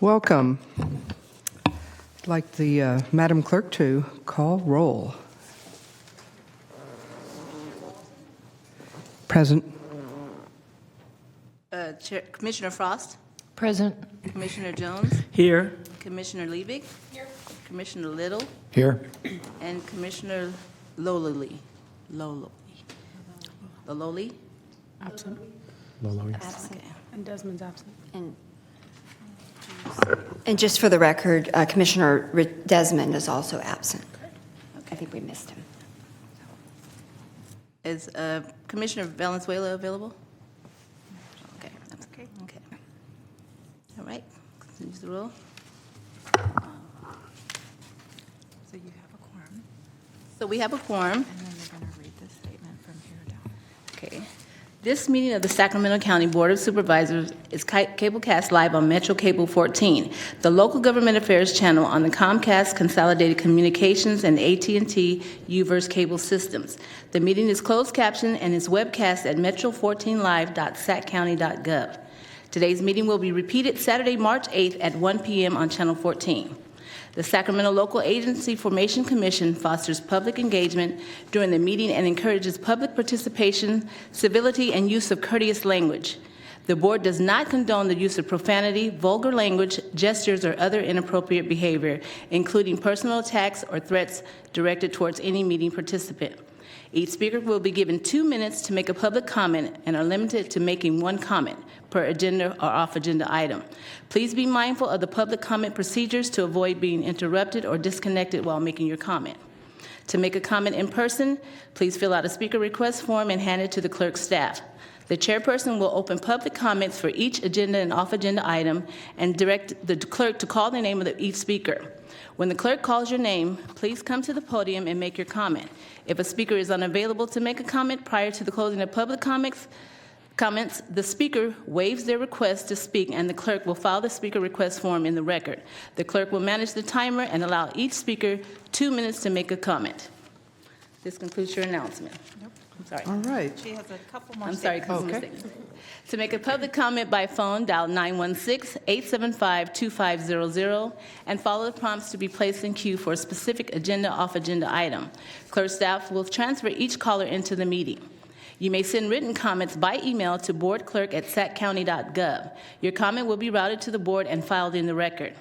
Welcome. I'd like the Madam Clerk to call roll. Present. Commissioner Frost, Present. Commissioner Jones, Here. Commissioner Liebig, Commissioner Little, Here. and Commissioner Lololi. Absent. Okay. And Desmond's absent. And just for the record, Commissioner Desmond is also absent. I think we missed him. Is Commissioner Valenzuela available? Okay. Okay. All right. Use the roll. So you have a quorum, So we have a quorum. and then you're going to read the statement from here down. Okay. This meeting of the Sacramento County Board of Supervisors is cablecast live on Metro Cable 14, the local government affairs channel on the Comcast Consolidated Communications and AT&T UVerse cable systems. The meeting is closed captioned and is webcast at metro14live.saccounty.gov. Today's meeting will be repeated Saturday, March 8th at 1 p.m. on Channel 14. The Sacramento Local Agency Formation Commission fosters public engagement during the meeting and encourages public participation, civility, and use of courteous language. The board does not condone the use of profanity, vulgar language, gestures, or other inappropriate behavior, including personal attacks or threats directed towards any meeting participant. Each speaker will be given 2 minutes to make a public comment and are limited to making one comment per agenda or off-agenda item. Please be mindful of the public comment procedures to avoid being interrupted or disconnected while making your comment. To make a comment in person, please fill out a speaker request form and hand it to the clerk's staff. The chairperson will open public comments for each agenda and off-agenda item and direct the clerk to call the name of each speaker. When the clerk calls your name, please come to the podium and make your comment. If a speaker is unavailable to make a comment prior to the closing of public comments, the speaker waives their request to speak, and the clerk will file the speaker request form in the record. The clerk will manage the timer and allow each speaker 2 minutes to make a comment. This concludes your announcement. Nope. I'm sorry. All right. She has a couple more I'm sorry, statements. Okay. To make a public comment by phone, dial 916-875-2500 and follow the prompts to be placed in queue for a specific agenda off-agenda item. Clerk staff will transfer each caller into the meeting. You may send written comments by email to boardclerk@saccounty.gov. Your comment will be routed to the board and filed in the record.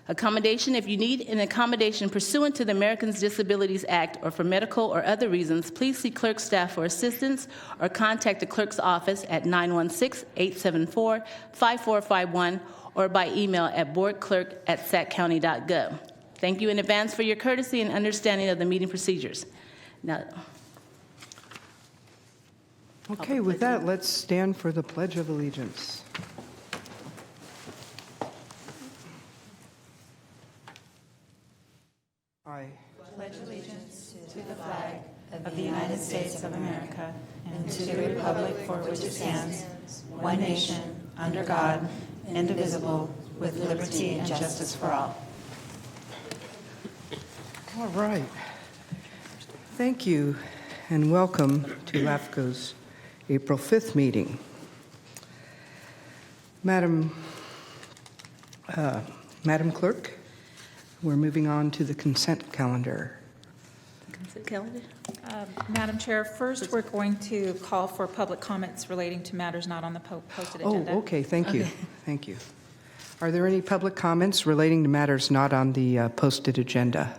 Accommodation: if you need an accommodation pursuant to the Americans with Disabilities Act or for medical or other reasons, please see clerk staff for assistance or contact the clerk's office at 916-874-5451 or by email at boardclerk@saccounty.gov. Thank you in advance for your courtesy and understanding of the meeting procedures. Now, Okay, with that, let's stand for the Pledge of Allegiance. I Pledge allegiance to the flag of the United States of America and to the republic for which it stands, one nation, under God, indivisible, with liberty and justice for all. All right. Thank you, and welcome to LAFCo's April 5th meeting. Madam Clerk, we're moving on to the consent calendar. consent calendar? Madam Chair, first we're going to call for public comments relating to matters not on the posted Oh, agenda. okay, thank you. Thank you. Are there any public comments relating to matters not on the posted agenda?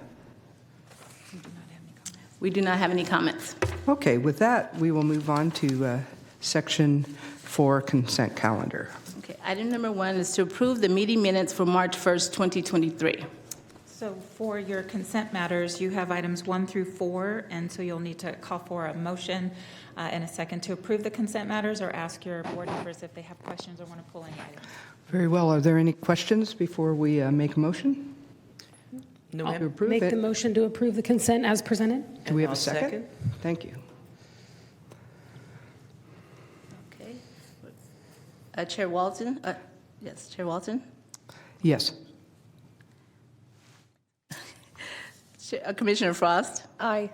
We do not have any comments. Okay, with that, we will move on to Section 4, consent calendar. Okay, item number 1 is to approve the meeting minutes for March 1st, 2023. So for your consent matters, you have items 1 through 4, and so you'll need to call for a motion and a second to approve the consent matters or ask your board members if they have questions or want to pull any items. Very well. Are there any questions before we make a motion? No, To ma'am. approve Make the it? motion to approve the consent as presented. Do we have a I'll second? Thank you. Okay. Chair Walton? Yes, Chair Walton? Yes. Commissioner Frost? Aye.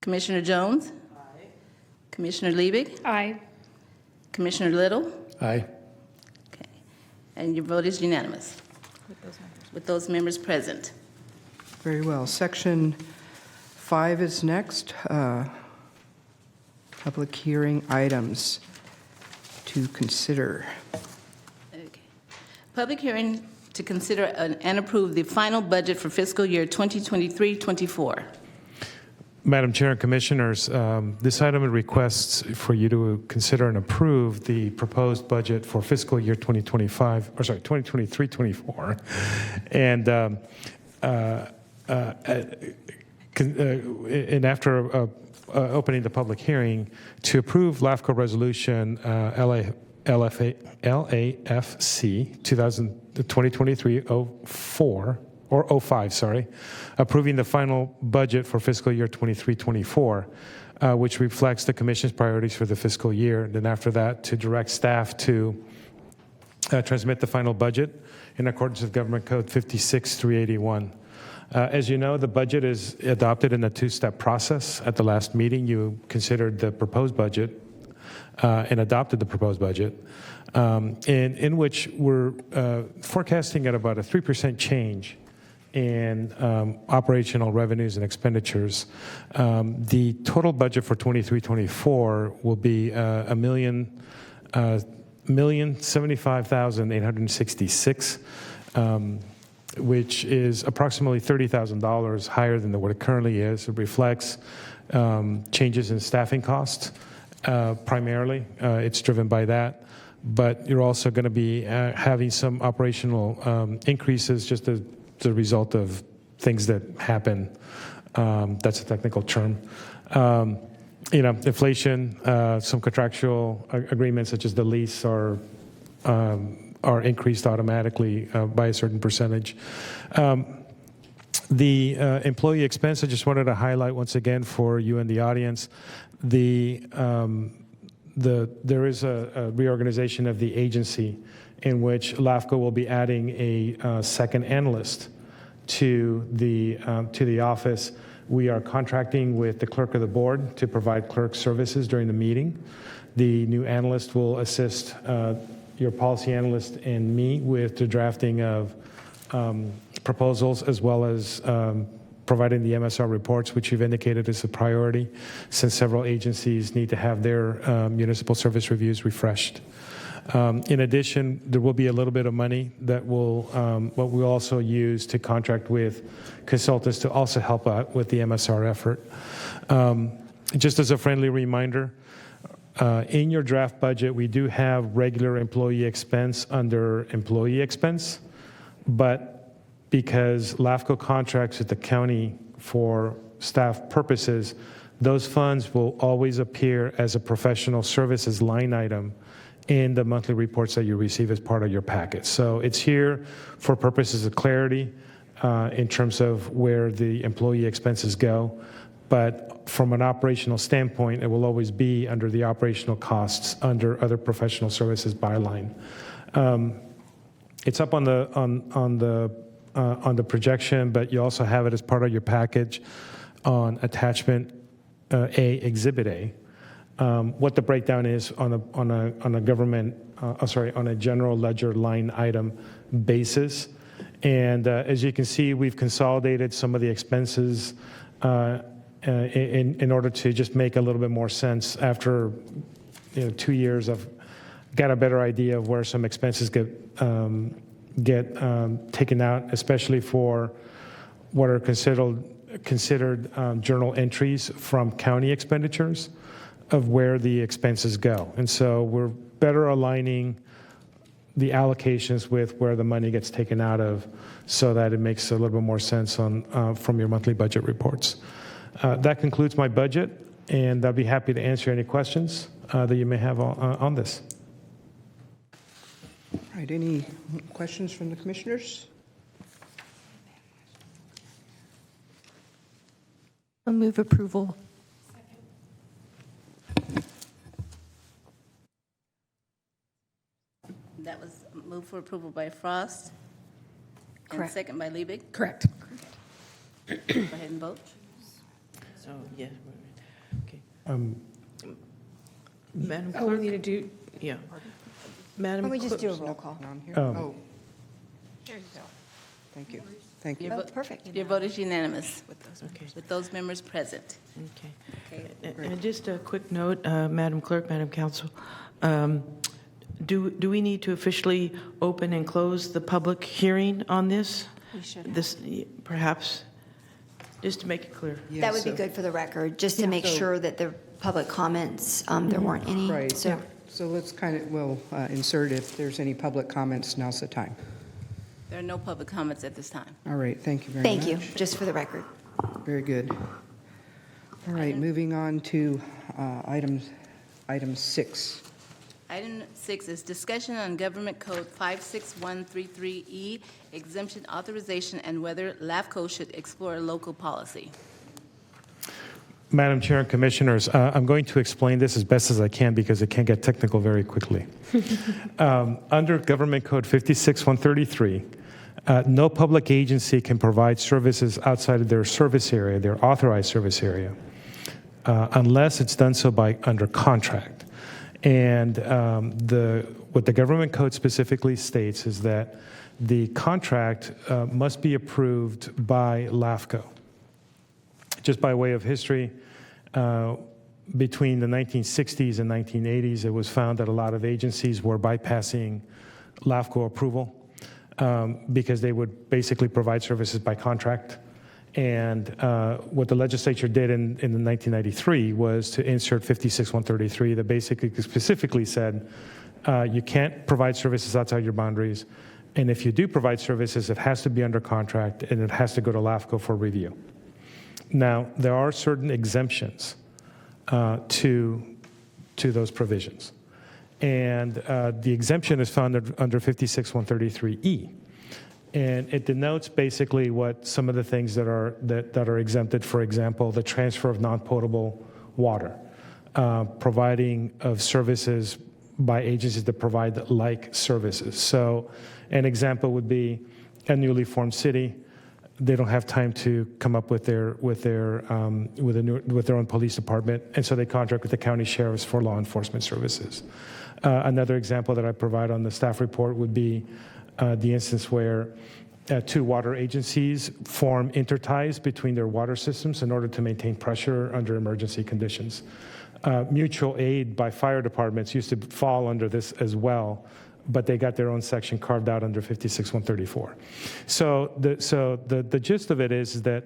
Commissioner Jones? Aye. Commissioner Liebig? Aye. Commissioner Little? Aye. Okay. And your vote is unanimous with those members present. Very well. Section 5 is next. Public hearing items to consider. Okay. Public hearing to consider and approve the final budget for fiscal year 2023-24. Madam Chair and Commissioners, this item requests for you to consider and approve the proposed budget for fiscal year 2023-24. And after opening the public hearing, to approve LAFCo Resolution LAFC 2023-04, or 05, sorry, approving the final budget for fiscal year 23-24, which reflects the Commission's priorities for the fiscal year. And then after that, to direct staff to transmit the final budget in accordance with Government Code 56-381. As you know, the budget is adopted in a two-step process. At the last meeting, you considered the proposed budget and adopted the proposed budget, in which we're forecasting at about a 3% change in operational revenues and expenditures. The total budget for 23-24 will be $1,075,866, which is approximately $30,000 higher than what it currently is. It reflects changes in staffing costs, primarily. It's driven by that. But you're also going to be having some operational increases just as a result of things that happen. That's a technical term. Inflation, some contractual agreements such as the lease are increased automatically by a certain percentage. The employee expense, I just wanted to highlight once again for you and the audience, there is a reorganization of the agency in which LAFCo will be adding a second analyst to the office. We are contracting with the clerk of the board to provide clerk services during the meeting. The new analyst will assist your policy analyst and me with the drafting of proposals, as well as providing the MSR reports, which you've indicated is a priority, since several agencies need to have their municipal service reviews refreshed. In addition, there will be a little bit of money that will what we'll also use to contract with consultants to also help out with the MSR effort. Just as a friendly reminder, in your draft budget, we do have regular employee expense under employee expense, but because LAFCO contracts with the county for staff purposes, those funds will always appear as a professional services line item in the monthly reports that you receive as part of your packet. So it's here for purposes of clarity in terms of where the employee expenses go. But from an operational standpoint, it will always be under the operational costs under other professional services byline. It's up on the projection, but you also have it as part of your package on attachment A, Exhibit A. What the breakdown is on a government, on a general ledger line item basis. And as you can see, we've consolidated some of the expenses in order to just make a little bit more sense. After 2 years, I've got a better idea of where some expenses get taken out, especially for what are considered journal entries from county expenditures of where the expenses go. And so we're better aligning the allocations with where the money gets taken out of, so that it makes a little bit more sense from your monthly budget reports. That concludes my budget, and I'll be happy to answer any questions that you may have on this. All right, any questions from the commissioners? I'll move approval. That was moved for approval by Frost. Correct. And second by Liebig. Correct. Go ahead and vote. So, yeah, okay. Um, Madam Oh, we Clerk? need to do, Yeah. Madam Why don't we just Clerk- do a roll call? On here? Oh. There you go. Thank you. Thank you. Your Oh, vote- perfect. Your vote is unanimous Okay. with those members present. Okay. Okay. And just a quick note, Madam Clerk, Madam Council, do we need to officially open and close the public hearing on this? We should. This, perhaps, just to make it clear. That would be good for the record, just to make sure that the public comments, there weren't any. Right. So, So let's we'll insert if there's any public comments, now's the time. There are no public comments at this time. All right, thank you very much. thank you, just for the record. Very good. All right, moving on to item 6. Item 6 is discussion on Government Code 56133E, exemption authorization, and whether LAFCo should explore a local policy. Madam Chair and Commissioners, I'm going to explain this as best as I can because it can get technical very quickly. Under Government Code 56133, no public agency can provide services outside of their service area, their authorized service area, unless it's done so under contract. And what the Government Code specifically states is that the contract must be approved by LAFCo. Just by way of history, between the 1960s and 1980s, it was found that a lot of agencies were bypassing LAFCO approval because they would basically provide services by contract. And what the legislature did in 1993 was to insert 56133 that basically specifically said you can't provide services outside your boundaries. And if you do provide services, it has to be under contract and it has to go to LAFCO for review. Now, there are certain exemptions to those provisions. And the exemption is found under 56133E. And it denotes basically what some of the things that are exempted, for example, the transfer of non-potable water, providing of services by agencies that provide like services. So an example would be a newly formed city. They don't have time to come up with their own police department, and so they contract with the county sheriffs for law enforcement services. Another example that I provide on the staff report would be the instance where two water agencies form interties between their water systems in order to maintain pressure under emergency conditions. Mutual aid by fire departments used to fall under this as well, but they got their own section carved out under 56134. So the gist of it is that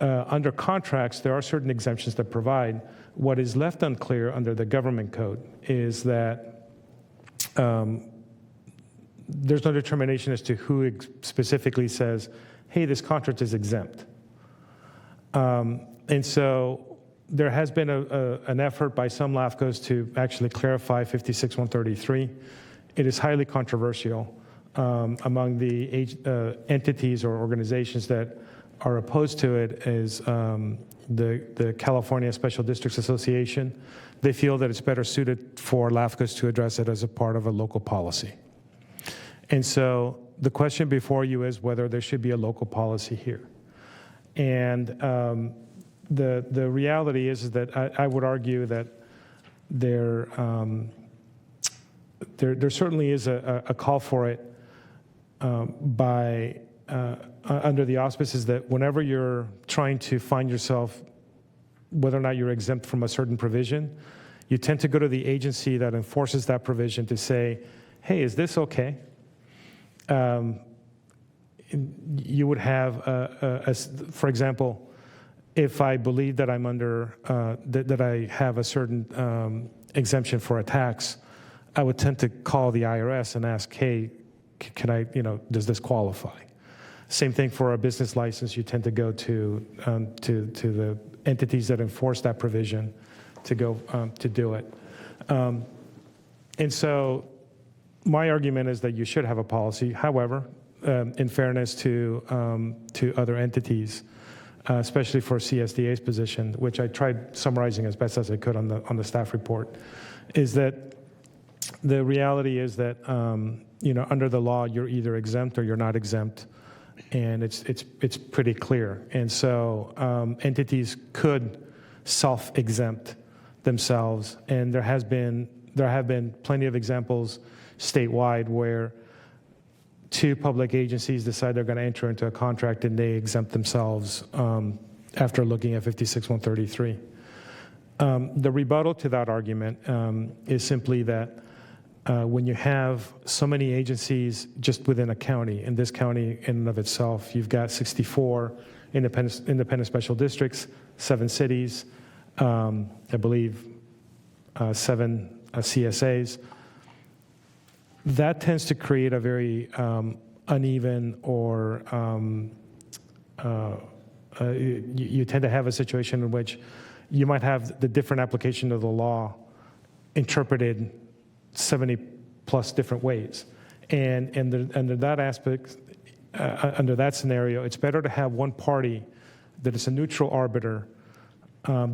under contracts, there are certain exemptions that provide. What is left unclear under the government code is that there's no determination as to who specifically says, hey, this contract is exempt. And so there has been an effort by some LAFCOs to actually clarify 56133. It is highly controversial among the entities or organizations that are opposed to it is the California Special Districts Association. They feel that it's better suited for LAFCOs to address it as a part of a local policy. And so the question before you is whether there should be a local policy here. And the reality is that I would argue that there certainly is a call for it under the auspices that whenever you're trying to find yourself whether or not you're exempt from a certain provision, you tend to go to the agency that enforces that provision to say, hey, is this okay? You would have, for example, if I believe that I'm under, that I have a certain exemption for a tax, I would tend to call the IRS and ask, hey, can I, does this qualify? Same thing for a business license. You tend to go to the entities that enforce that provision to go to do it. And so my argument is that you should have a policy. However, in fairness to other entities, especially for CSDA's position, which I tried summarizing as best as I could on the staff report, is that the reality is that under the law you're either exempt or you're not exempt, and it's pretty clear. And so entities could self-exempt themselves, and there has been there have been plenty of examples statewide where two public agencies decide they're going to enter into a contract and they exempt themselves after looking at 56133. The rebuttal to that argument is simply that when you have so many agencies just within a county, in this county in and of itself, you've got 64 independent special districts, 7 cities, I believe 7 CSAs. That tends to create a very uneven, or you tend to have a situation in which you might have the different application of the law interpreted 70 plus different ways. And under that aspect, under that scenario, it's better to have one party that is a neutral arbiter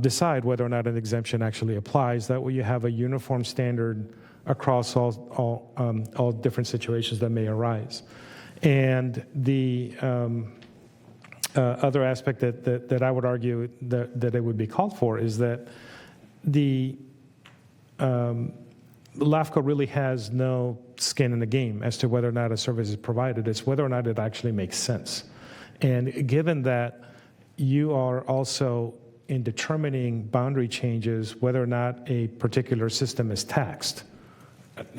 decide whether or not an exemption actually applies. That way you have a uniform standard across all different situations that may arise. And the other aspect that I would argue that it would be called for is that the LAFCo really has no skin in the game as to whether or not a service is provided. It's whether or not it actually makes sense. And given that you are also in determining boundary changes, whether or not a particular system is taxed,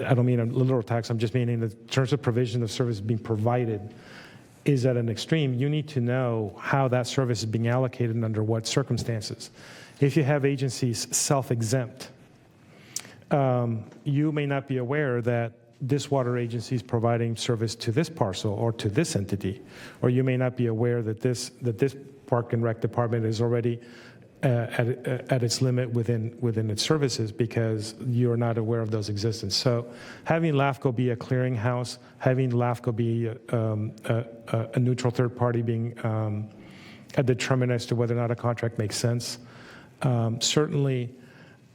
I don't mean a literal tax, I'm just meaning the terms of provision of service being provided is at an extreme. You need to know how that service is being allocated and under what circumstances. If you have agencies self-exempt, you may not be aware that this water agency is providing service to this parcel or to this entity, or you may not be aware that this Park and Rec department is already at its limit within its services because you are not aware of those existence. So having LAFCo be a clearinghouse, having LAFCo be a neutral third party being a determinant as to whether or not a contract makes sense, certainly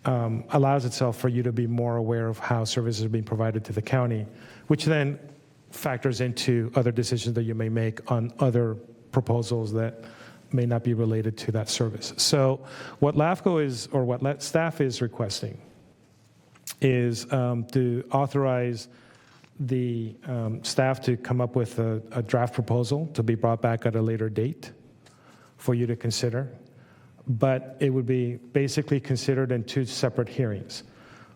allows itself for you to be more aware of how services are being provided to the county, which then factors into other decisions that you may make on other proposals that may not be related to that service. So what LAFCo is, or what staff is requesting, is to authorize the staff to come up with a draft proposal to be brought back at a later date for you to consider. But it would be basically considered in 2 separate hearings.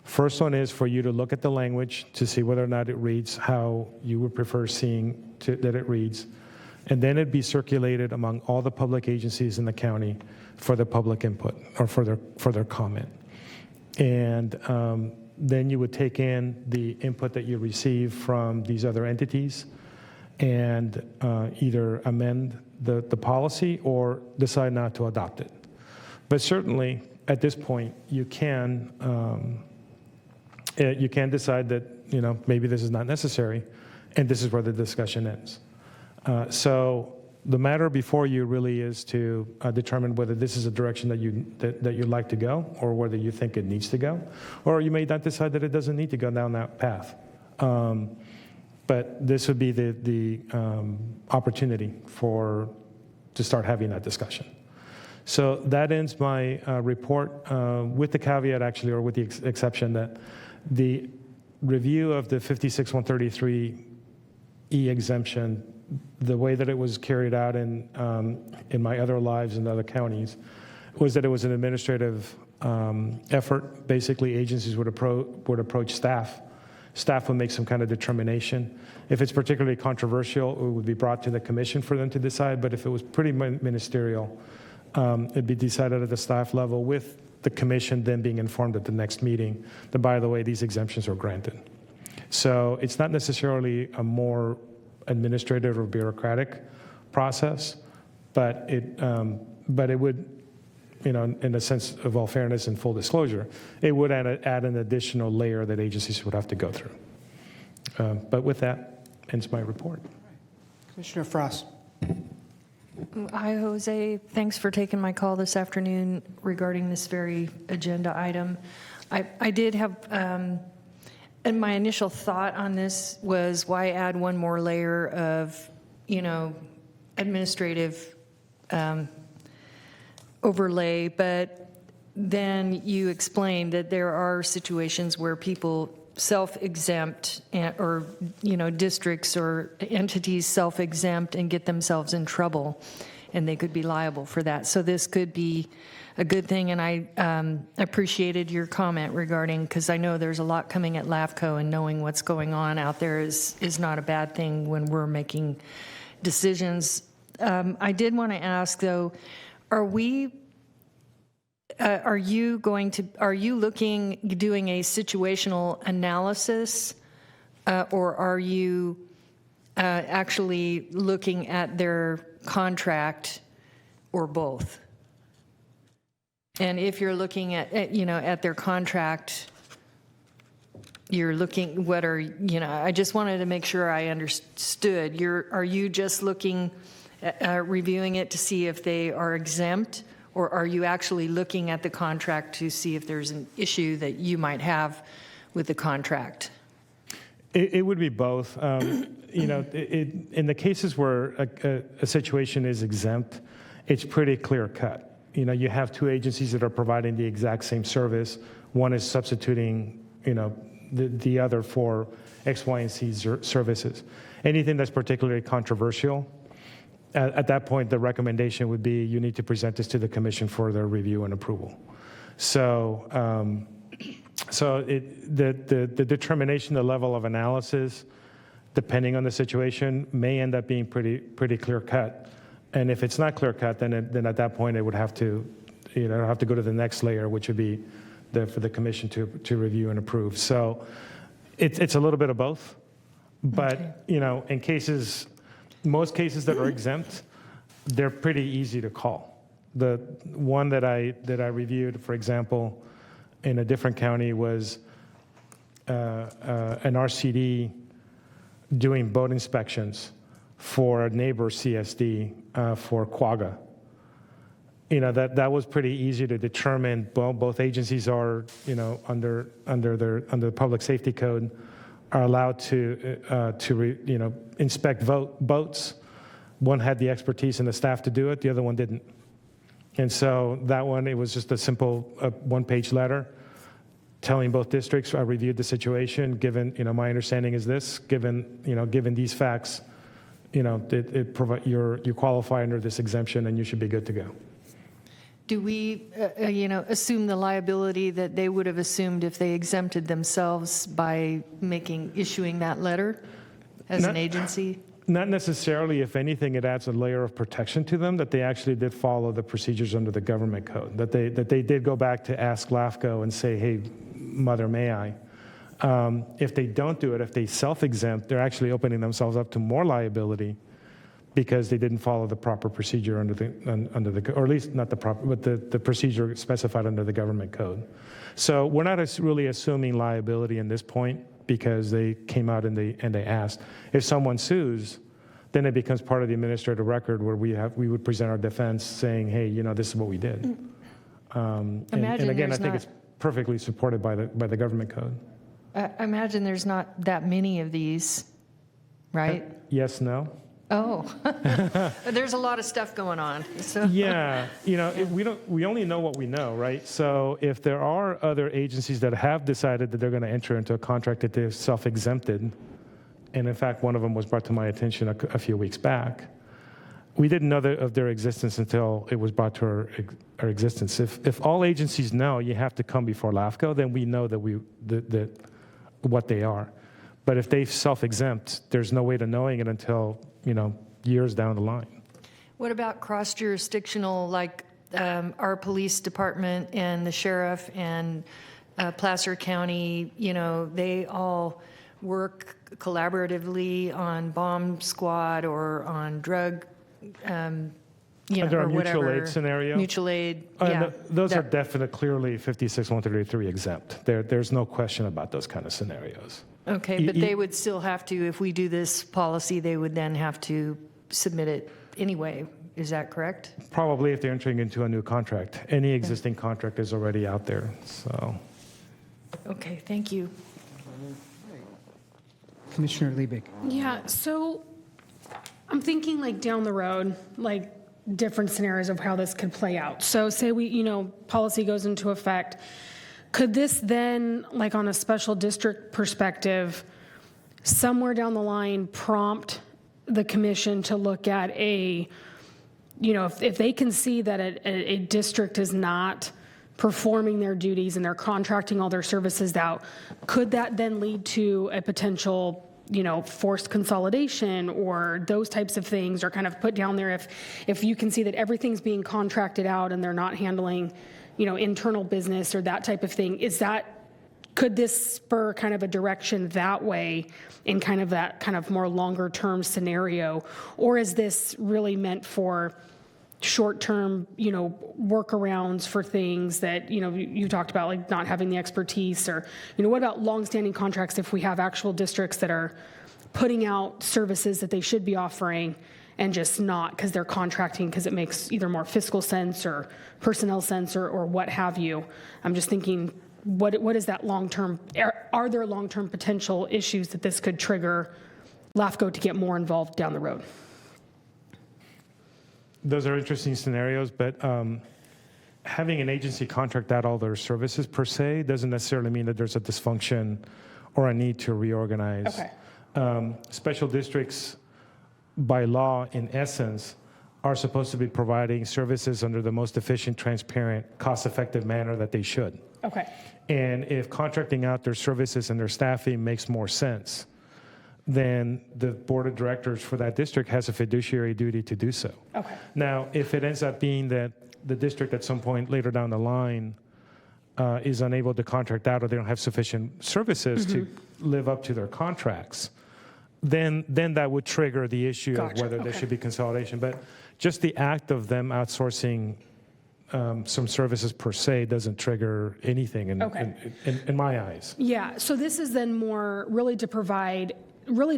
First one is for you to look at the language to see whether or not it reads how you would prefer seeing that it reads. And then it'd be circulated among all the public agencies in the county for the public input or for their comment. And then you would take in the input that you receive from these other entities and either amend the policy or decide not to adopt it. But certainly, at this point, you can decide that maybe this is not necessary, and this is where the discussion ends. So the matter before you really is to determine whether this is a direction that you'd like to go, or whether you think it needs to go, or you may not decide that it doesn't need to go down that path. But this would be the opportunity to start having that discussion. So that ends my report with the caveat, actually, or with the exception that the review of the 56133E exemption, the way that it was carried out in my other lives in other counties, was that it was an administrative effort. Basically, agencies would approach staff. Staff would make some kind of determination. If it's particularly controversial, it would be brought to the commission for them to decide. But if it was pretty ministerial, it'd be decided at the staff level with the commission then being informed at the next meeting that, by the way, these exemptions are granted. So it's not necessarily a more administrative or bureaucratic process, but it would, in a sense of all fairness and full disclosure, it would add an additional layer that agencies would have to go through. But with that, ends my report. Commissioner Frost. Hi, Jose. Thanks for taking my call this afternoon regarding this very agenda item. I did have, and my initial thought on this was why add one more layer of, administrative overlay, but then you explained that there are situations where people self-exempt or, districts or entities self-exempt and get themselves in trouble, and they could be liable for that. So this could be a good thing, and I appreciated your comment regarding, because I know there's a lot coming at LAFCo, and knowing what's going on out there is not a bad thing when we're making decisions. I did want to ask, though, are you doing a situational analysis, or are you actually looking at their contract, or both? And if you're looking at their contract, you're looking, I just wanted to make sure I understood. Are you just looking reviewing it to see if they are exempt, or are you actually looking at the contract to see if there's an issue that you might have with the contract? It would be both. In the cases where a situation is exempt, it's pretty clear cut. You have two agencies that are providing the exact same service. One is substituting, the other for X, Y, and Z services. Anything that's particularly controversial, at that point, the recommendation would be you need to present this to the commission for their review and approval. So, the determination, the level of analysis, depending on the situation, may end up being pretty clear cut. And if it's not clear cut, then at that point it would have to, have to go to the next layer, which would be for the commission to review and approve. So it's a little bit of both, but Okay. in most cases that are exempt, they're pretty easy to call. The one that I reviewed, for example, in a different county was an RCD doing boat inspections for a neighbor CSD for Quagga. That was pretty easy to determine. Well, both agencies are, under the public safety code, are allowed to inspect boats. One had the expertise and the staff to do it. The other one didn't. And so that one, it was just a simple one-page letter telling both districts, I reviewed the situation, given, my understanding is this, given these facts, you qualify under this exemption and you should be good to go. Do we, assume the liability that they would have assumed if they exempted themselves by issuing that letter as an agency? Not necessarily. If anything, it adds a layer of protection to them that they actually did follow the procedures under the government code, that they did go back to ask LAFCo and say, hey, mother, may I? If they don't do it, if they self-exempt, they're actually opening themselves up to more liability because they didn't follow the proper procedure under the, or at least not the proper, but the procedure specified under the government code. So we're not really assuming liability in this point because they came out and they asked. If someone sues, then it becomes part of the administrative record where we would present our defense saying, hey, this is what we did. And again, I think it's perfectly supported by the government code. I imagine there's not that many of these, right? Yes, no. Oh, there's a lot of stuff going on. So. Yeah, we only know what we know, right? So if there are other agencies that have decided that they're going to enter into a contract that they've self-exempted, and in fact, one of them was brought to my attention a few weeks back, we didn't know of their existence until it was brought to our existence. If all agencies know you have to come before LAFCo, then we know that what they are. But if they self-exempt, there's no way to knowing it until years down the line. What about cross-jurisdictional, like our police department and the sheriff and Placer County? They all work collaboratively on bomb squad or on drug, Under or a mutual whatever. aid scenario? Mutual aid, yeah. Those are definitely clearly 56-133 exempt. There's no question about those kind of scenarios. Okay, but they would still have to, if we do this policy, they would then have to submit it anyway. Is that correct? Probably if they're entering into a new contract. Any existing contract is already out there, so. Okay, thank you. Commissioner Liebig. Yeah, so I'm thinking like down the road, like different scenarios of how this could play out. So say policy goes into effect. Could this then, like on a special district perspective, somewhere down the line prompt the commission to look at if they can see that a district is not performing their duties and they're contracting all their services out, could that then lead to a potential forced consolidation or those types of things, or kind of put down there if you can see that everything's being contracted out and they're not handling, internal business or that type of thing? Could this spur kind of a direction that way in kind of that kind of more longer term scenario? Or is this really meant for short-term, workarounds for things that, you talked about, like not having the expertise, or, what about longstanding contracts if we have actual districts that are putting out services that they should be offering and just not because they're contracting because it makes either more fiscal sense or personnel sense or what have you? I'm just thinking, what is that long-term, are there long-term potential issues that this could trigger LAFCo to get more involved down the road? Those are interesting scenarios, but having an agency contract out all their services per se doesn't necessarily mean that there's a dysfunction or a need to reorganize. Okay. Special districts, by law, in essence, are supposed to be providing services under the most efficient, transparent, cost-effective manner that they should. Okay. And if contracting out their services and their staffing makes more sense, then the board of directors for that district has a fiduciary duty to do so. Okay. Now, if it ends up being that the district at some point later down the line is unable to contract out or they don't have sufficient services to live up to their contracts, then that would trigger the issue of whether there should be consolidation. But just the act of them outsourcing some services per se doesn't trigger anything in my eyes. Yeah, so this is then more really to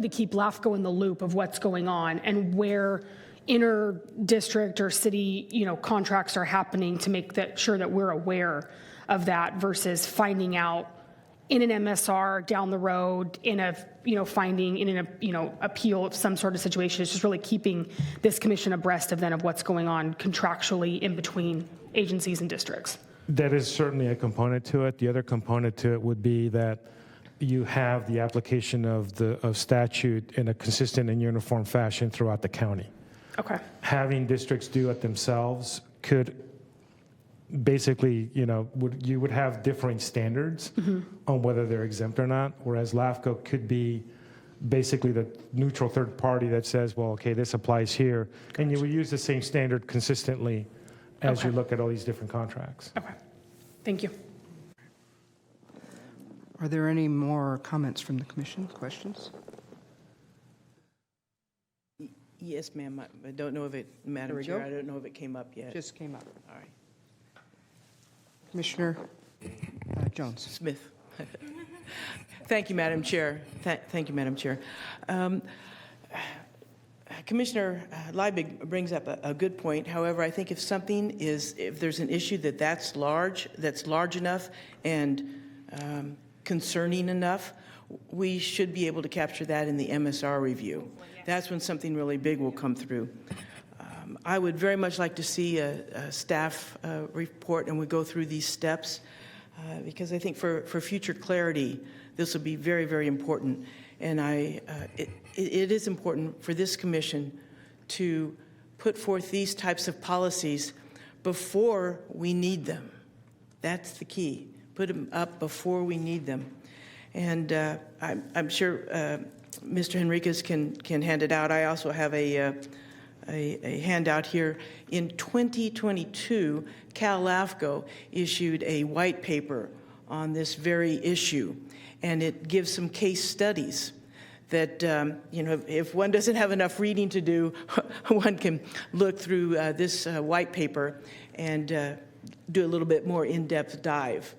keep LAFCo in the loop of what's going on and where inter-district or city, contracts are happening to make sure that we're aware of that versus finding out in an MSR down the road finding in an appeal of some sort of situation. It's just really keeping this commission abreast of what's going on contractually in between agencies and districts. That is certainly a component to it. The other component to it would be that you have the application of statute in a consistent and uniform fashion throughout the county. Okay. Having districts do it themselves could basically, you would have differing standards on whether they're exempt or not, whereas LAFCo could be basically the neutral third party that says, well, okay, this applies here, and you would use the same standard consistently as you look at all these different contracts. Okay. Thank you. Are there any more comments from the commission? Questions? Yes, ma'am. I don't know if it, Madam Chair, go. I don't know if it came up yet. Just came up. All right. Commissioner Jones. Smith. Thank you, Madam Chair. Thank you, Madam Chair. Commissioner Liebig brings up a good point. However, I think if there's an issue that's large enough and concerning enough, we should be able to capture that in the MSR review. That's when something really big will come through. I would very much like to see a staff report and we go through these steps because I think for future clarity, this will be very, very important. And it is important for this commission to put forth these types of policies before we need them. That's the key. Put them up before we need them. And I'm sure Mr. Henriquez can hand it out. I also have a handout here. In 2022, LAFCo issued a white paper on this very issue, and it gives some case studies that, if one doesn't have enough reading to do, one can look through this white paper and do a little bit more in-depth dive.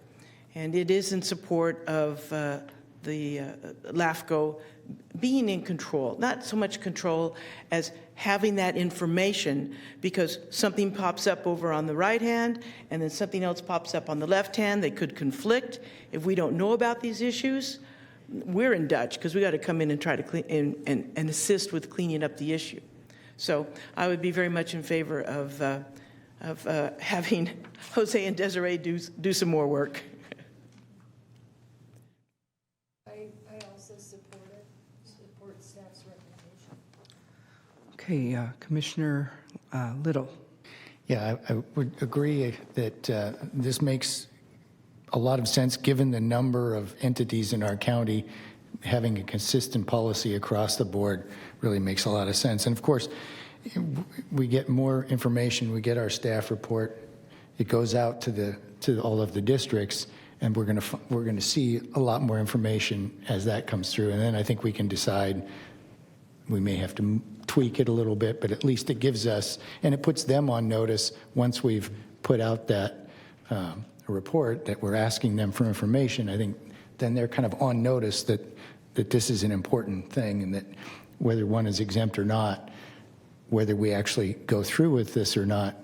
And it is in support of the LAFCo being in control, not so much control as having that information, because something pops up over on the right hand and then something else pops up on the left hand. They could conflict. If we don't know about these issues, we're in Dutch because we got to come in and try to clean and assist with cleaning up the issue. So I would be very much in favor of having Jose and Desiree do some more work. I also support staff's recommendation. Okay, Commissioner Little. Yeah, I would agree that this makes a lot of sense given the number of entities in our county. Having a consistent policy across the board really makes a lot of sense. And of course, we get more information. We get our staff report. It goes out to all of the districts, and we're going to see a lot more information as that comes through. And then I think we can decide. We may have to tweak it a little bit, but at least it gives us, and it puts them on notice once we've put out that report that we're asking them for information. I think then they're kind of on notice that this is an important thing, and that whether one is exempt or not, whether we actually go through with this or not,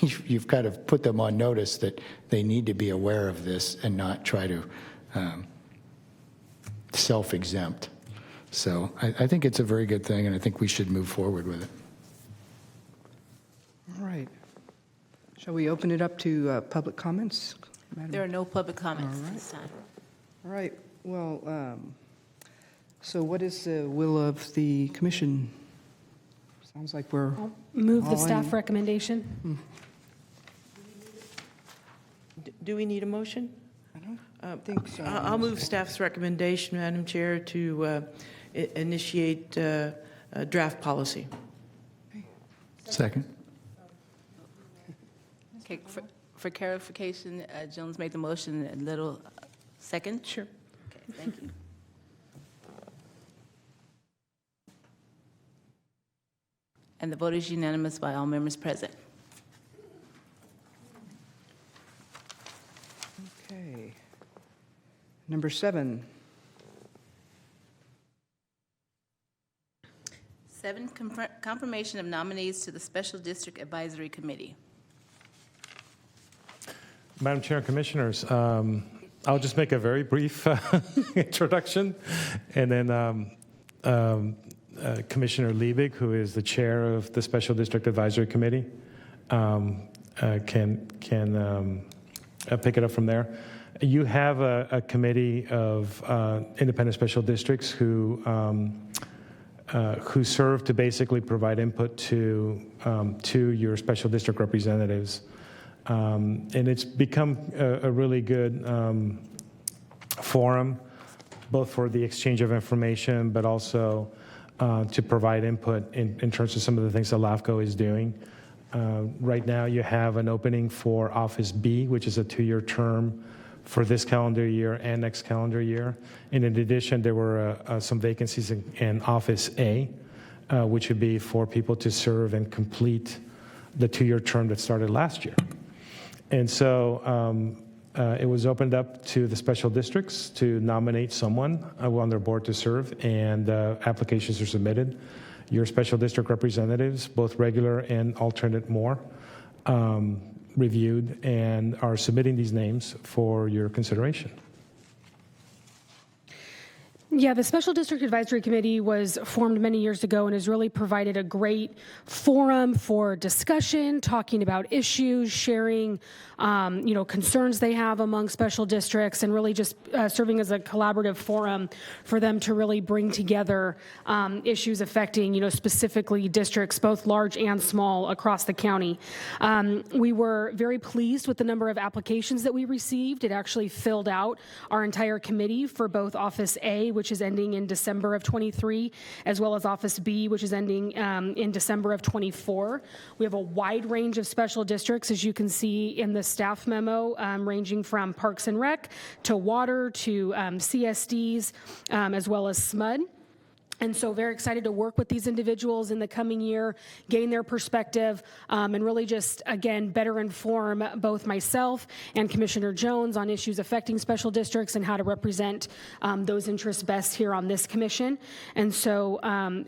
you've kind of put them on notice that they need to be aware of this and not try to self-exempt. So I think it's a very good thing, and I think we should move forward with it. All right. Shall we open it up to public comments? Madam? There are no public comments this time. All right. Well, so what is the will of the commission? Sounds like we're Move the all staff in. recommendation. Do we need a motion? I don't think so. I'll move staff's recommendation, Madam Chair, to initiate draft policy. Second. Okay, for clarification, Jones made the motion, and Little second? Sure. Okay, thank you. And the vote is unanimous by all members present. Okay. Number 7. 7, confirmation of nominees to the Special District Advisory Committee. Madam Chair and Commissioners, I'll just make a very brief introduction, and then Commissioner Liebig, who is the chair of the Special District Advisory Committee, can pick it up from there. You have a committee of independent special districts who serve to basically provide input to your special district representatives. And it's become a really good forum, both for the exchange of information, but also to provide input in terms of some of the things that LAFCo is doing. Right now, you have an opening for Office B, which is a 2-year term for this calendar year and next calendar year. And in addition, there were some vacancies in Office A, which would be for people to serve and complete the 2-year term that started last year. And so it was opened up to the special districts to nominate someone on their board to serve, and applications are submitted. Your special district representatives, both regular and alternate more, reviewed and are submitting these names for your consideration. Yeah, the Special District Advisory Committee was formed many years ago and has really provided a great forum for discussion, talking about issues, sharing, concerns they have among special districts, and really just serving as a collaborative forum for them to really bring together issues affecting, specifically districts, both large and small, across the county. We were very pleased with the number of applications that we received. It actually filled out our entire committee for both Office A, which is ending in December of 23, as well as Office B, which is ending in December of 24. We have a wide range of special districts, as you can see in the staff memo, ranging from Parks and Rec to Water to CSDs, as well as SMUD. And so very excited to work with these individuals in the coming year, gain their perspective, and really just, again, better inform both myself and Commissioner Jones on issues affecting special districts and how to represent those interests best here on this commission. And so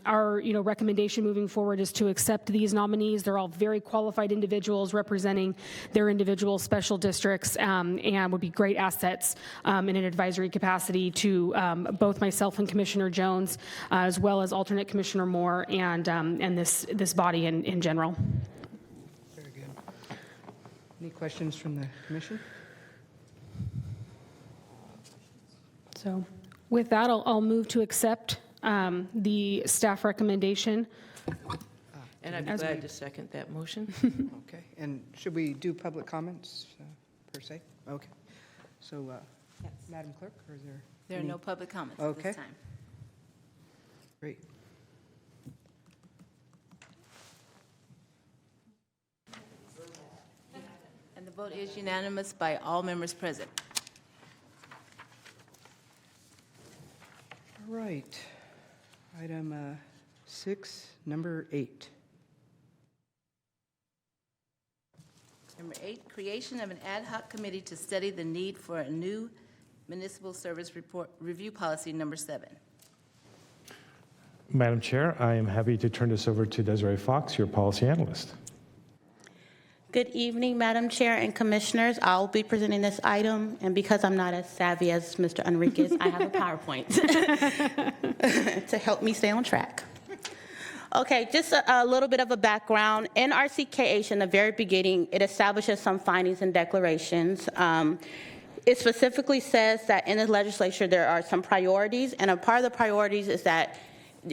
our recommendation moving forward is to accept these nominees. They're all very qualified individuals representing their individual special districts, and would be great assets in an advisory capacity to both myself and Commissioner Jones as well as alternate Commissioner Moore and this body in general. Very good. Any questions from the commission? So with that, I'll move to accept the staff recommendation. And I'd be glad to second that motion. Okay, and should we do public comments per se? Okay. So, Madam Clerk, or is there? There are any- no public comments at Okay. this time. Great. And the vote is unanimous by all members present. All right. Item 6, number 8. Number 8, creation of an ad hoc committee to study the need for a new municipal service report review policy, number 7. Madam Chair, I am happy to turn this over to Desiree Fox, your policy analyst. Good evening, Madam Chair and Commissioners. I'll be presenting this item, and because I'm not as savvy as Mr. Enriquez, I have a PowerPoint to help me stay on track. Okay, just a little bit of a background. In our CKH, in the very beginning, it establishes some findings and declarations. It specifically says that in the legislature there are some priorities, and a part of the priorities is that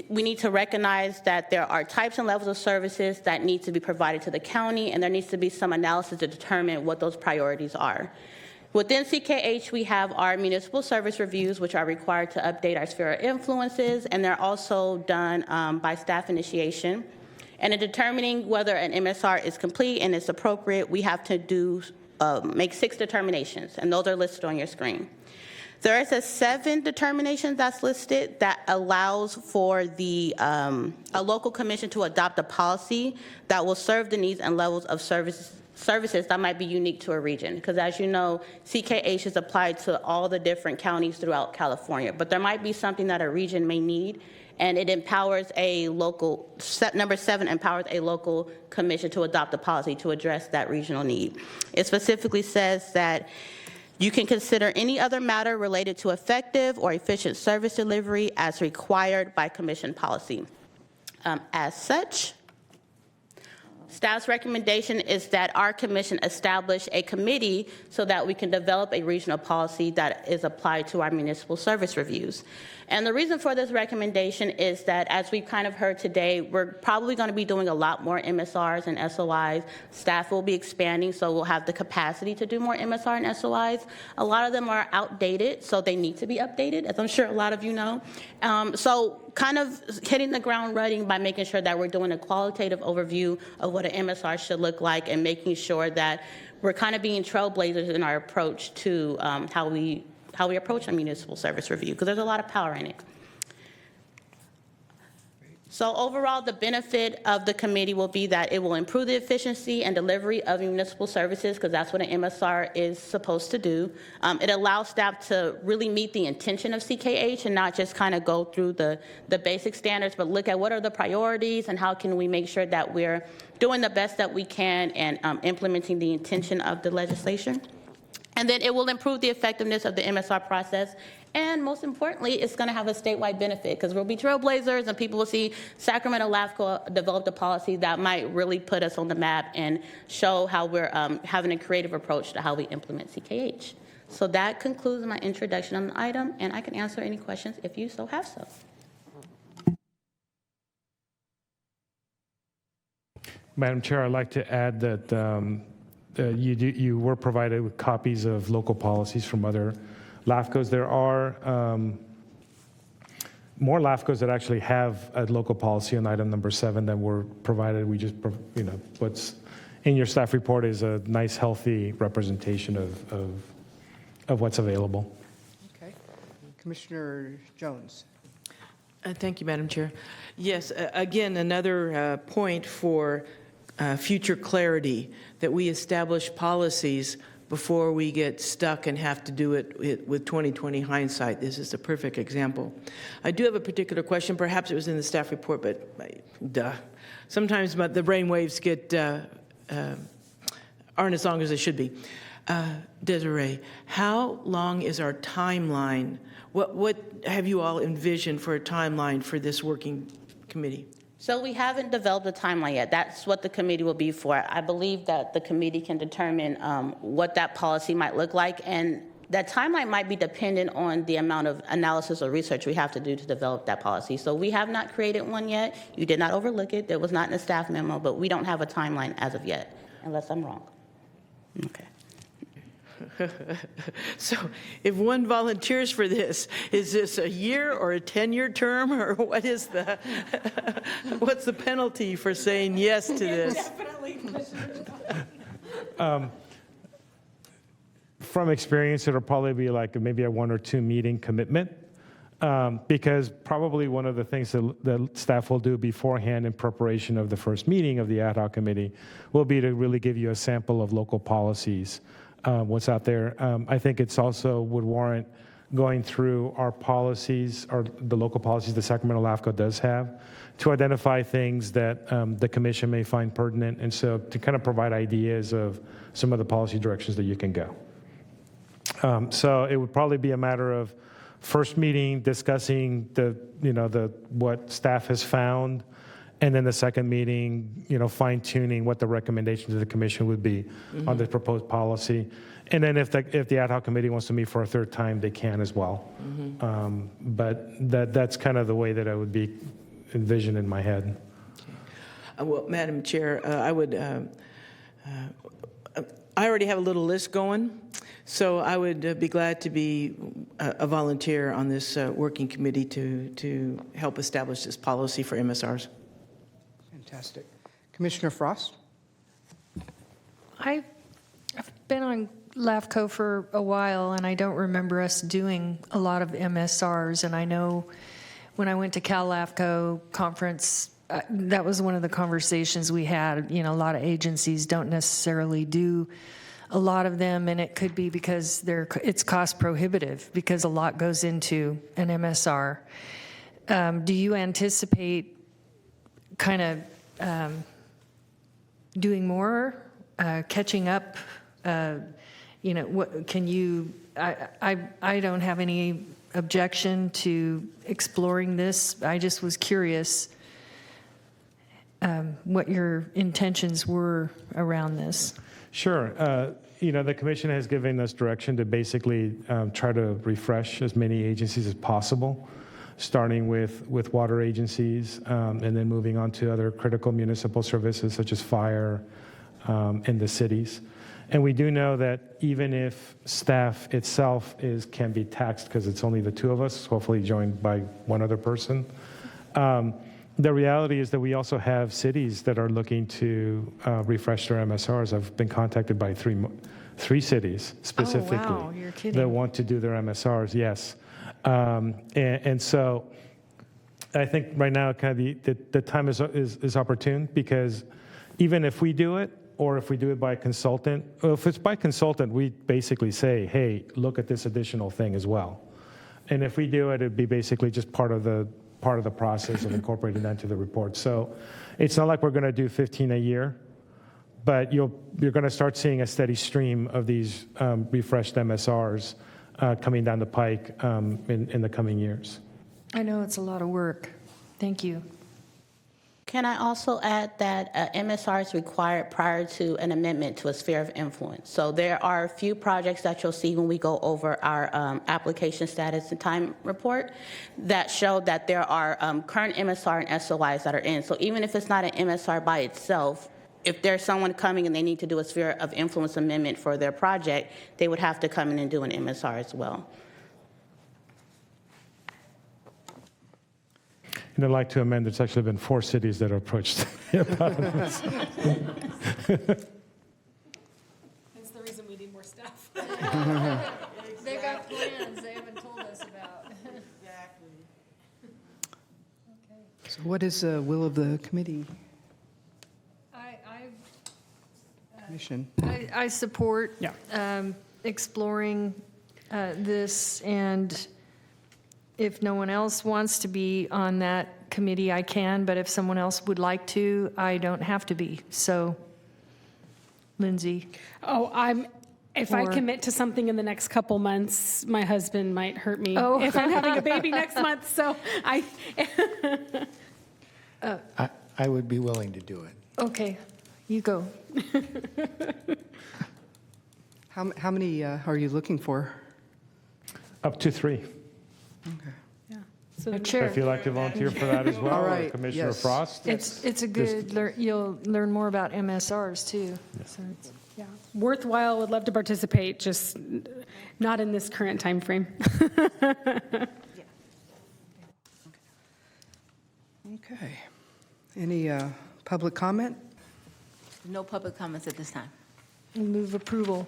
we need to recognize that there are types and levels of services that need to be provided to the county, and there needs to be some analysis to determine what those priorities are. Within CKH, we have our municipal service reviews, which are required to update our sphere of influences, and they're also done by staff initiation. And in determining whether an MSR is complete and is appropriate, we have to make 6 determinations, and those are listed on your screen. There is a 7 determination that's listed that allows for a local commission to adopt a policy that will serve the needs and levels of services that might be unique to a region. Because as you know, CKH is applied to all the different counties throughout California, but there might be something that a region may need, and it empowers a local, number 7 empowers a local commission to adopt a policy to address that regional need. It specifically says that you can consider any other matter related to effective or efficient service delivery as required by commission policy. As such, staff's recommendation is that our commission establish a committee so that we can develop a regional policy that is applied to our municipal service reviews. And the reason for this recommendation is that, as we've kind of heard today, we're probably going to be doing a lot more MSRs and SOIs. Staff will be expanding, so we'll have the capacity to do more MSR and SOIs. A lot of them are outdated, so they need to be updated, as I'm sure a lot of you know. So kind of hitting the ground running by making sure that we're doing a qualitative overview of what an MSR should look like, and making sure that we're kind of being trailblazers in our approach to how we approach a municipal service review, because there's a lot of power in it. So overall, the benefit of the committee will be that it will improve the efficiency and delivery of municipal services, because that's what an MSR is supposed to do. It allows staff to really meet the intention of CKH and not just kind of go through the basic standards, but look at what are the priorities and how can we make sure that we're doing the best that we can and implementing the intention of the legislation. And then it will improve the effectiveness of the MSR process. And most importantly, it's going to have a statewide benefit, because we'll be trailblazers and people will see Sacramento LAFCo developed a policy that might really put us on the map and show how we're having a creative approach to how we implement CKH. So that concludes my introduction on the item, and I can answer any questions if you so have so. Madam Chair, I'd like to add that you were provided with copies of local policies from other LAFCos. There are more LAFCos that actually have a local policy on item number 7 that were provided. We just, what's in your staff report is a nice, healthy representation of what's available. Okay. Commissioner Jones. Thank you, Madam Chair. Yes, again, another point for future clarity, that we establish policies before we get stuck and have to do it with 20/20 hindsight. This is a perfect example. I do have a particular question. Perhaps it was in the staff report, but sometimes the brain waves aren't as long as they should be. Desiree, how long is our timeline? What have you all envisioned for a timeline for this working committee? So we haven't developed a timeline yet. That's what the committee will be for. I believe that the committee can determine what that policy might look like, and that timeline might be dependent on the amount of analysis or research we have to do to develop that policy. So we have not created one yet. You did not overlook it. It was not in the staff memo, but we don't have a timeline as of yet, unless I'm wrong. Okay. So if one volunteers for this, is this a year or a 10-year term, or what is what's the penalty for saying yes to this? From experience, it'll probably be like maybe a 1 or 2 meeting commitment, because probably one of the things that staff will do beforehand in preparation of the first meeting of the ad hoc committee will be to really give you a sample of local policies, what's out there. I think it's also would warrant going through our policies, or the local policies the Sacramento LAFCo does have, to identify things that the commission may find pertinent, and so to kind of provide ideas of some of the policy directions that you can go. So it would probably be a matter of first meeting discussing what staff has found, and then the second meeting, fine tuning what the recommendations of the commission would be on the proposed policy. And then if the ad hoc committee wants to meet for a third time, they can as well. But that's kind of the way that I would be envisioned in my head. Well, Madam Chair, I already have a little list going, so I would be glad to be a volunteer on this working committee to help establish this policy for MSRs. Fantastic. Commissioner Frost? I've been on LAFCo for a while, and I don't remember us doing a lot of MSRs. And I know when I went to Cal LAFCo conference, that was one of the conversations we had. A lot of agencies don't necessarily do a lot of them, and it could be because it's cost prohibitive, because a lot goes into an MSR. Do you anticipate kind of doing more, catching up? What can you? I don't have any objection to exploring this. I just was curious what your intentions were around this. Sure. The commission has given us direction to basically try to refresh as many agencies as possible, starting with water agencies, and then moving on to other critical municipal services such as fire in the cities. And we do know that even if staff itself can be taxed, because it's only the two of us, hopefully joined by one other person, the reality is that we also have cities that are looking to refresh their MSRs. I've been contacted by three cities specifically You're kidding. that want to do their MSRs, yes. And so I think right now kind of the time is opportune, because even if we do it, or if we do it by a consultant, well, if it's by consultant, we basically say, hey, look at this additional thing as well. And if we do it, it'd be basically just part of the process of incorporating that into the report. So it's not like we're going to do 15 a year, but you're going to start seeing a steady stream of these refreshed MSRs coming down the pike in the coming years. I know it's a lot of work. Thank you. Can I also add that MSR is required prior to an amendment to a sphere of influence? So there are a few projects that you'll see when we go over our application status and time report that show that there are current MSR and SOIs that are in. So even if it's not an MSR by itself, if there's someone coming and they need to do a sphere of influence amendment for their project, they would have to come in and do an MSR as well. And I'd like to amend, there's actually been 4 cities that are approached about this. That's the reason we need more staff. They've got plans they haven't told us about. Exactly. So what is the will of the committee? Commission? I support exploring this, and if no one else wants to be on that committee, I can, but if someone else would like to, I don't have to be. So, Lindsay. Oh, If I Or- commit to something in the next couple months, my husband might hurt me Oh. if I'm having a baby next month. So I would be willing to do it. Okay, you go. How many are you looking for? Up to 3. yeah. So Chair. If you'd like to volunteer for that as well, All or right, Commissioner yes. Frost. It's a good, you'll learn more about MSRs too. So it's- yeah, worthwhile. Would love to participate. Just not in this current time frame. Okay. Any public comment? No public comments at this time. Move approval.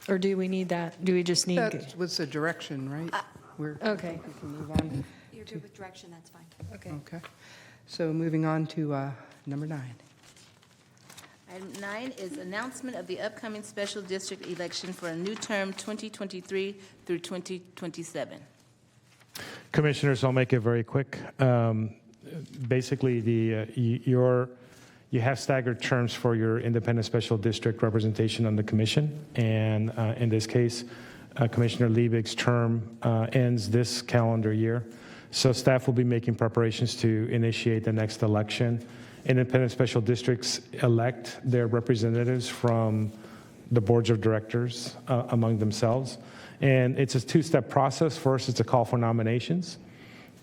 Or do we need that? Do we just need? That was the direction, right? We're, Okay. we can move on. You're good with direction, that's fine. Okay. Okay. So moving on to number 9. Item 9 is announcement of the upcoming special district election for a new term 2023 through 2027. Commissioners, I'll make it very quick. Basically, you have staggered terms for your independent special district representation on the commission, and in this case, Commissioner Liebig's term ends this calendar year. So staff will be making preparations to initiate the next election. Independent special districts elect their representatives from the boards of directors among themselves. And it's a 2-step process. First, it's a call for nominations.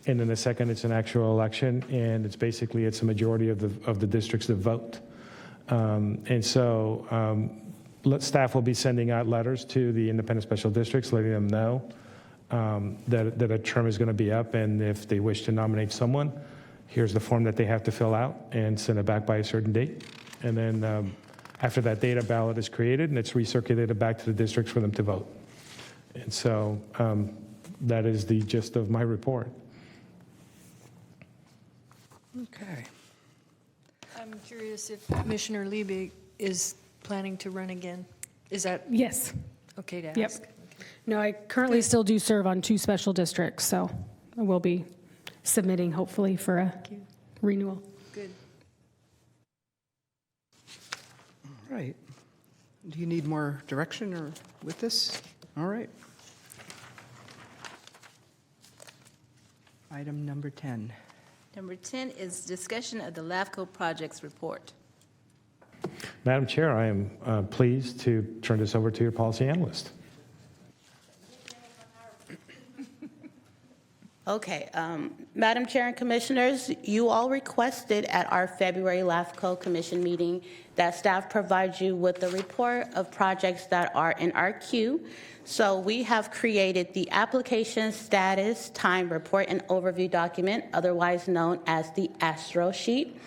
And then the second, it's an actual election. And it's basically, it's a majority of the districts that vote. And so staff will be sending out letters to the independent special districts, letting them know that a term is going to be up. And if they wish to nominate someone, here's the form that they have to fill out and send it back by a certain date. And then after that date, a ballot is created and it's recirculated back to the districts for them to vote. And so that is the gist of my report. Okay. I'm curious if Commissioner Liebig is planning to run again. Is that Yes. okay to ask? Yep. No, I currently still do serve on 2 special districts, so I will be submitting hopefully for a renewal. Good. All right. Do you need more direction or with this? All right. Item number 10. Number 10 is discussion of the LAFCo projects report. Madam Chair, I am pleased to turn this over to your policy analyst. Okay, Madam Chair and Commissioners, you all requested at our February LAFCo Commission meeting that staff provide you with a report of projects that are in our queue. So we have created the application status time report and overview document, otherwise known as the ASTRO sheet.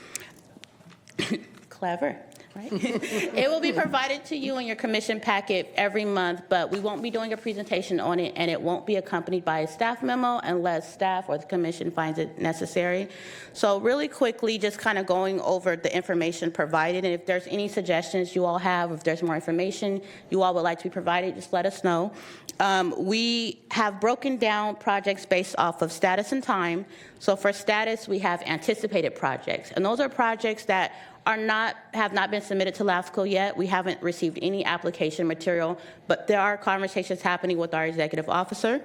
Clever. Right? It will be provided to you in your commission packet every month, but we won't be doing a presentation on it, and it won't be accompanied by a staff memo unless staff or the commission finds it necessary. So really quickly, just kind of going over the information provided, and if there's any suggestions you all have, if there's more information you all would like to be provided, just let us know. We have broken down projects based off of status and time. So for status, we have anticipated projects, and those are projects that have not been submitted to LAFCo yet. We haven't received any application material, but there are conversations happening with our executive officer.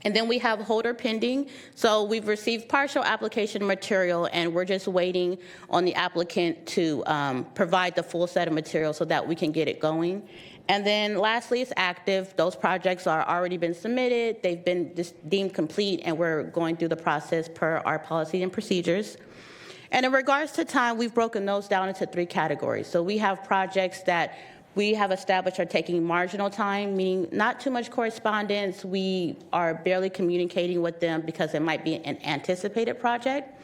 And then we have holder pending. So we've received partial application material, and we're just waiting on the applicant to provide the full set of material so that we can get it going. And then lastly, it's active. Those projects are already been submitted. They've been deemed complete, and we're going through the process per our policy and procedures. And in regards to time, we've broken those down into 3 categories. So we have projects that we have established are taking marginal time, meaning not too much correspondence. We are barely communicating with them because it might be an anticipated project.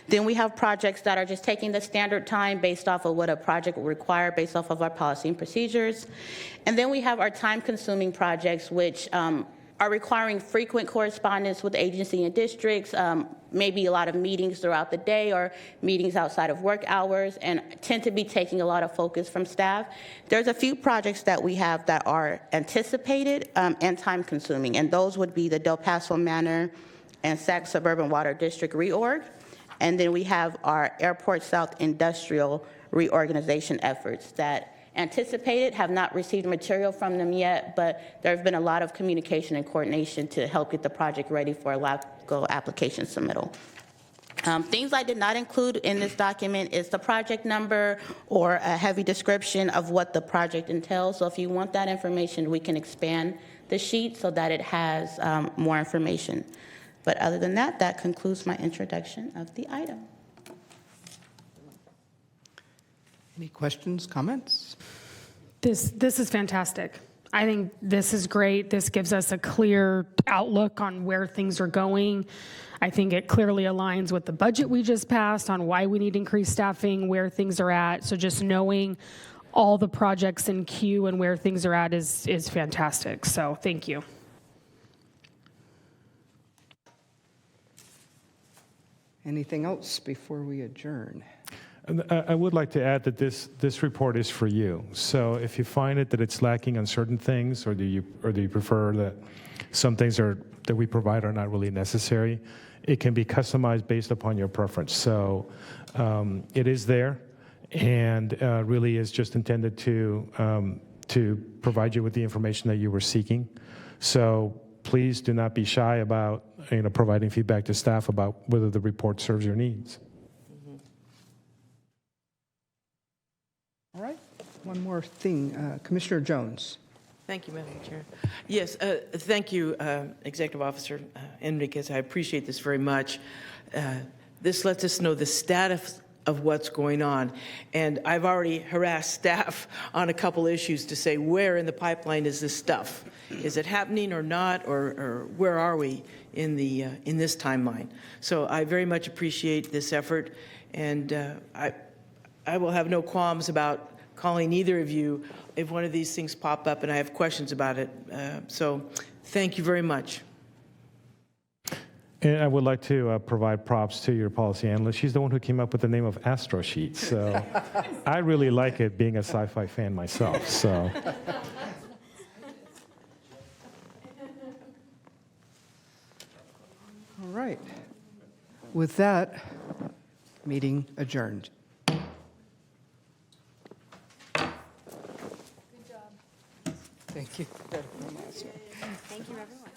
Then we have projects that are just taking the standard time based off of what a project will require based off of our policy and procedures. And then we have our time-consuming projects, which are requiring frequent correspondence with agency and districts, maybe a lot of meetings throughout the day or meetings outside of work hours, and tend to be taking a lot of focus from staff. There's a few projects that we have that are anticipated and time-consuming, and those would be the Del Paso Manor and Sac Suburban Water District reorg. And then we have our Airport South Industrial reorganization efforts that anticipated, have not received material from them yet, but there have been a lot of communication and coordination to help get the project ready for a LAFCo application submittal. Things I did not include in this document is the project number or a heavy description of what the project entails. So if you want that information, we can expand the sheet so that it has more information. But other than that, that concludes my introduction of the item. Any questions, comments? This is fantastic. I think this is great. This gives us a clear outlook on where things are going. I think it clearly aligns with the budget we just passed on why we need increased staffing, where things are at. So just knowing all the projects in queue and where things are at is fantastic. So thank you. Anything else before we adjourn? I would like to add that this report is for you. So if you find that it's lacking on certain things, or do you prefer that some things that we provide are not really necessary, it can be customized based upon your preference. So it is there, and really is just intended to provide you with the information that you were seeking. So please do not be shy about providing feedback to staff about whether the report serves your needs. All right, one more thing. Commissioner Jones. Thank you, Madam Chair. Yes, thank you, Executive Officer Enriquez. I appreciate this very much. This lets us know the status of what's going on. And I've already harassed staff on a couple issues to say, where in the pipeline is this stuff? Is it happening or not, or where are we in this timeline? So I very much appreciate this effort, and I will have no qualms about calling either of you if one of these things pop up and I have questions about it. So thank you very much. And I would like to provide props to your policy analyst. She's the one who came up with the name of Astro Sheet. So I really like it, being a sci-fi fan myself. So. All right. With that, meeting adjourned. Thank you. Thank you, everyone.